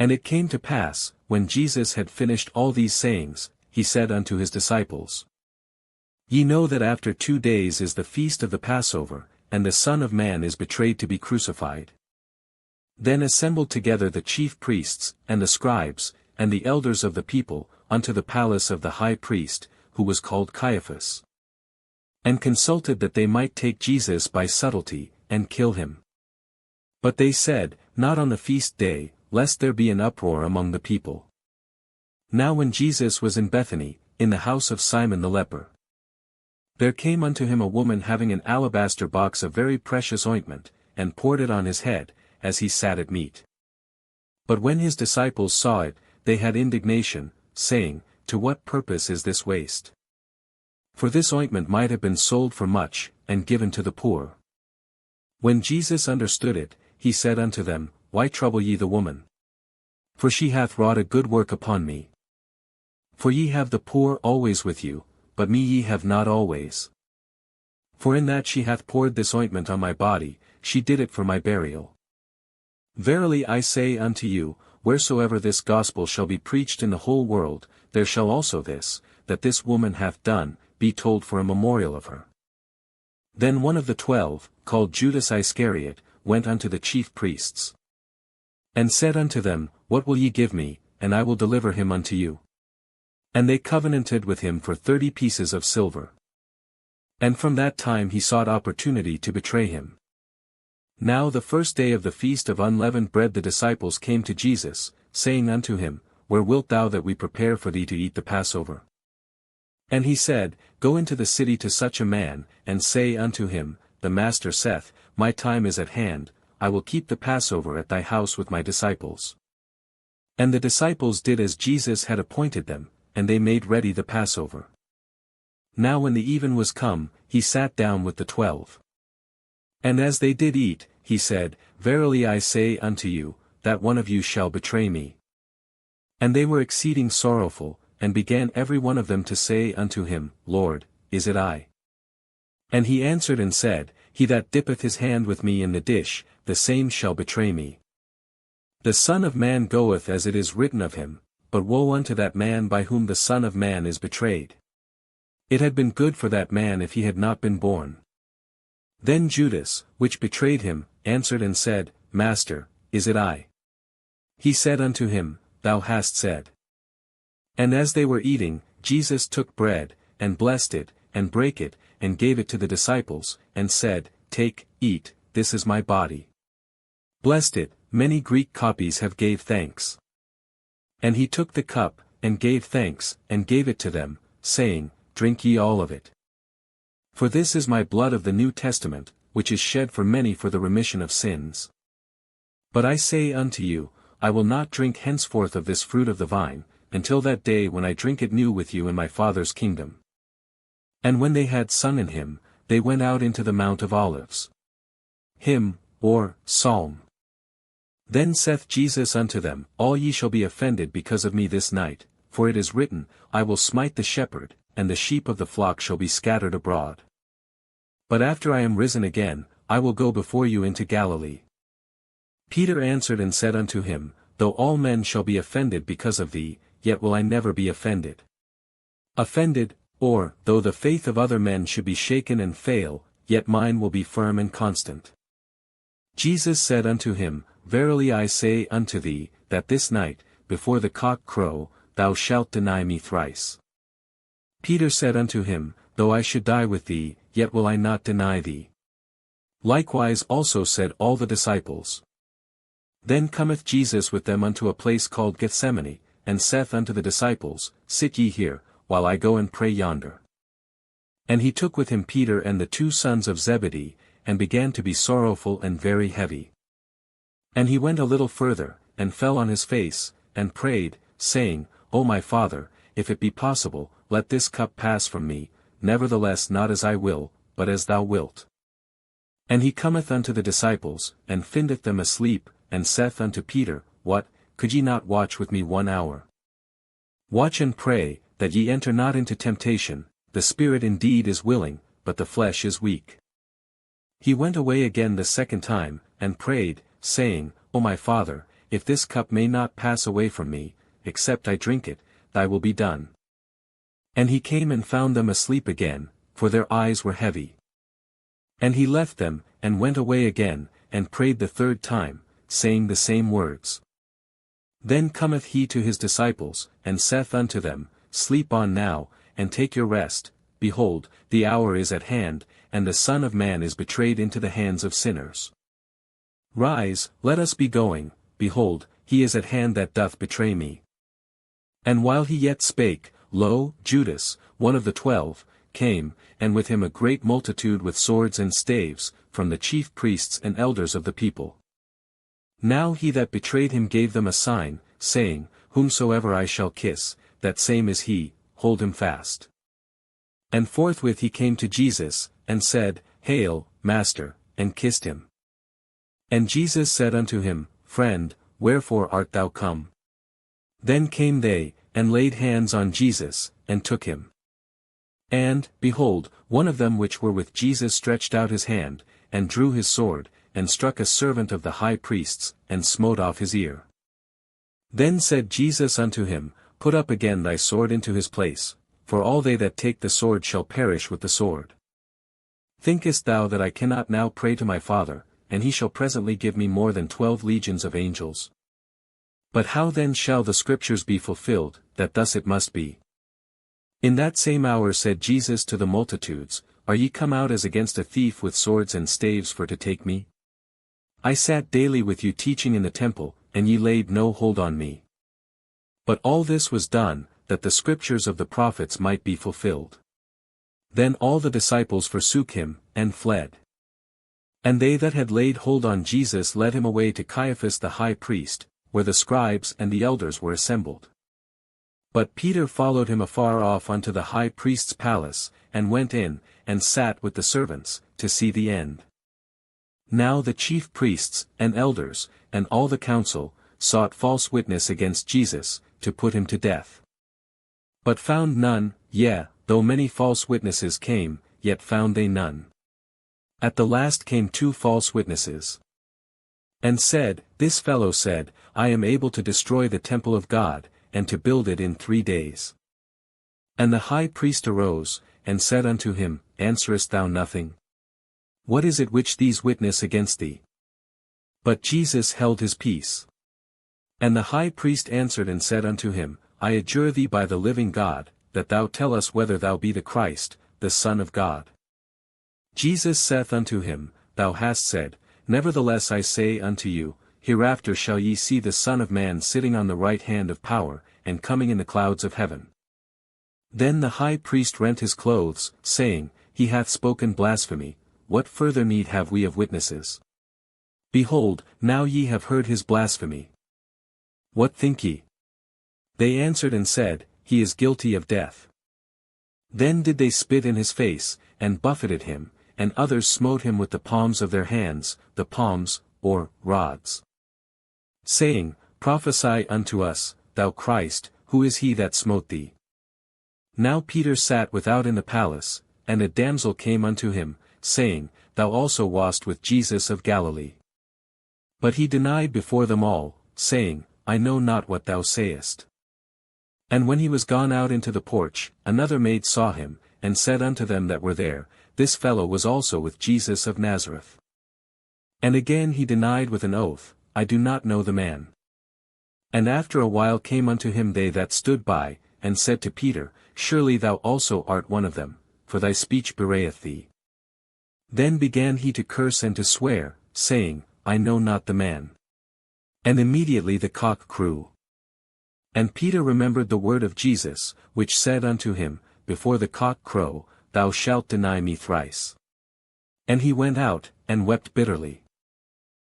And it came to pass, when Jesus had finished all these sayings, he said unto his disciples, Ye know that after 2 days is the feast of the Passover, and the Son of Man is betrayed to be crucified. Then assembled together the chief priests, and the scribes, and the elders of the people, unto the palace of the high priest, who was called Caiaphas. And consulted that they might take Jesus by subtlety, and kill him. But they said, Not on the feast day, lest there be an uproar among the people. Now when Jesus was in Bethany, in the house of Simon the leper, there came unto him a woman having an alabaster box of very precious ointment, and poured it on his head, as he sat at meat. But when his disciples saw it, they had indignation, saying, To what purpose is this waste? For this ointment might have been sold for much, and given to the poor. When Jesus understood it, he said unto them, Why trouble ye the woman? For she hath wrought a good work upon me. For ye have the poor always with you, but me ye have not always. For in that she hath poured this ointment on my body, she did it for my burial. Verily I say unto you, wheresoever this gospel shall be preached in the whole world, there shall also this, that this woman hath done, be told for a memorial of her. Then one of the 12, called Judas Iscariot, went unto the chief priests, and said unto them, What will ye give me, and I will deliver him unto you? And they covenanted with him for 30 pieces of silver. And from that time he sought opportunity to betray him. Now the first day of the feast of unleavened bread the disciples came to Jesus, saying unto him, Where wilt thou that we prepare for thee to eat the Passover? And he said, Go into the city to such a man, and say unto him, The Master saith, My time is at hand, I will keep the Passover at thy house with my disciples. And the disciples did as Jesus had appointed them, and they made ready the Passover. Now when the even was come, he sat down with the 12. And as they did eat, he said, Verily I say unto you, that one of you shall betray me. And they were exceeding sorrowful, and began every one of them to say unto him, Lord, is it I? And he answered and said, He that dippeth his hand with me in the dish, the same shall betray me. The Son of Man goeth as it is written of him, but woe unto that man by whom the Son of Man is betrayed. It had been good for that man if he had not been born. Then Judas, which betrayed him, answered and said, Master, is it I? He said unto him, Thou hast said. And as they were eating, Jesus took bread, and blessed it, and brake it, and gave it to the disciples, and said, Take, eat, this is my body. Blessed it, many Greek copies have gave thanks. And he took the cup, and gave thanks, and gave it to them, saying, Drink ye all of it. For this is my blood of the New Testament, which is shed for many for the remission of sins. But I say unto you, I will not drink henceforth of this fruit of the vine, until that day when I drink it new with you in my Father's kingdom. And when they had sung in hymn, they went out into the Mount of Olives. Hymn, or Psalm. Then saith Jesus unto them, All ye shall be offended because of me this night, for it is written, I will smite the shepherd, and the sheep of the flock shall be scattered abroad. But after I am risen again, I will go before you into Galilee. Peter answered and said unto him, Though all men shall be offended because of thee, yet will I never be offended. Offended, or, though the faith of other men should be shaken and fail, yet mine will be firm and constant. Jesus said unto him, Verily I say unto thee, that this night, before the cock crow, thou shalt deny me thrice. Peter said unto him, Though I should die with thee, yet will I not deny thee. Likewise also said all the disciples. Then cometh Jesus with them unto a place called Gethsemane, and saith unto the disciples, Sit ye here, while I go and pray yonder. And he took with him Peter and the 2 sons of Zebedee, and began to be sorrowful and very heavy. And he went a little further, and fell on his face, and prayed, saying, O my Father, if it be possible, let this cup pass from me, nevertheless not as I will, but as thou wilt. And he cometh unto the disciples, and findeth them asleep, and saith unto Peter, What, could ye not watch with me 1 hour? Watch and pray, that ye enter not into temptation, the spirit indeed is willing, but the flesh is weak. He went away again the second time, and prayed, saying, O my Father, if this cup may not pass away from me, except I drink it, thy will be done. And he came and found them asleep again, for their eyes were heavy. And he left them, and went away again, and prayed the third time, saying the same words. Then cometh he to his disciples, and saith unto them, Sleep on now, and take your rest. Behold, the hour is at hand, and the Son of Man is betrayed into the hands of sinners. Rise, let us be going, behold, he is at hand that doth betray me. And while he yet spake, lo, Judas, one of the 12, came, and with him a great multitude with swords and staves, from the chief priests and elders of the people. Now he that betrayed him gave them a sign, saying, Whomsoever I shall kiss, that same is he, hold him fast. And forthwith he came to Jesus, and said, Hail, Master, and kissed him. And Jesus said unto him, Friend, wherefore art thou come? Then came they, and laid hands on Jesus, and took him. And, behold, one of them which were with Jesus stretched out his hand, and drew his sword, and struck a servant of the high priest's, and smote off his ear. Then said Jesus unto him, Put up again thy sword into his place, for all they that take the sword shall perish with the sword. Thinkest thou that I cannot now pray to my Father, and he shall presently give me more than 12 legions of angels? But how then shall the scriptures be fulfilled, that thus it must be? In that same hour said Jesus to the multitudes, Are ye come out as against a thief with swords and staves for to take me? I sat daily with you teaching in the temple, and ye laid no hold on me. But all this was done, that the scriptures of the prophets might be fulfilled. Then all the disciples forsook him, and fled. And they that had laid hold on Jesus led him away to Caiaphas the high priest, where the scribes and the elders were assembled. But Peter followed him afar off unto the high priest's palace, and went in, and sat with the servants, to see the end. Now the chief priests, and elders, and all the council, sought false witness against Jesus, to put him to death. But found none, yea, though many false witnesses came, yet found they none. At the last came 2 false witnesses. And said, This fellow said, I am able to destroy the temple of God, and to build it in 3 days. And the high priest arose, and said unto him, Answerest thou nothing? What is it which these witness against thee? But Jesus held his peace. And the high priest answered and said unto him, I adjure thee by the living God, that thou tell us whether thou be the Christ, the Son of God. Jesus saith unto him, Thou hast said, Nevertheless I say unto you, Hereafter shall ye see the Son of Man sitting on the right hand of power, and coming in the clouds of heaven. Then the high priest rent his clothes, saying, He hath spoken blasphemy, what further need have we of witnesses? Behold, now ye have heard his blasphemy. What think ye? They answered and said, He is guilty of death. Then did they spit in his face, and buffeted him, and others smote him with the palms of their hands, the palms, or rods. Saying, Prophesy unto us, thou Christ, who is he that smote thee? Now Peter sat without in the palace, and a damsel came unto him, saying, Thou also wast with Jesus of Galilee. But he denied before them all, saying, I know not what thou sayest. And when he was gone out into the porch, another maid saw him, and said unto them that were there, This fellow was also with Jesus of Nazareth. And again he denied with an oath, I do not know the man. And after a while came unto him they that stood by, and said to Peter, Surely thou also art one of them, for thy speech bewrayeth thee. Then began he to curse and to swear, saying, I know not the man. And immediately the cock crew. And Peter remembered the word of Jesus, which said unto him, Before the cock crow, thou shalt deny me thrice. And he went out, and wept bitterly.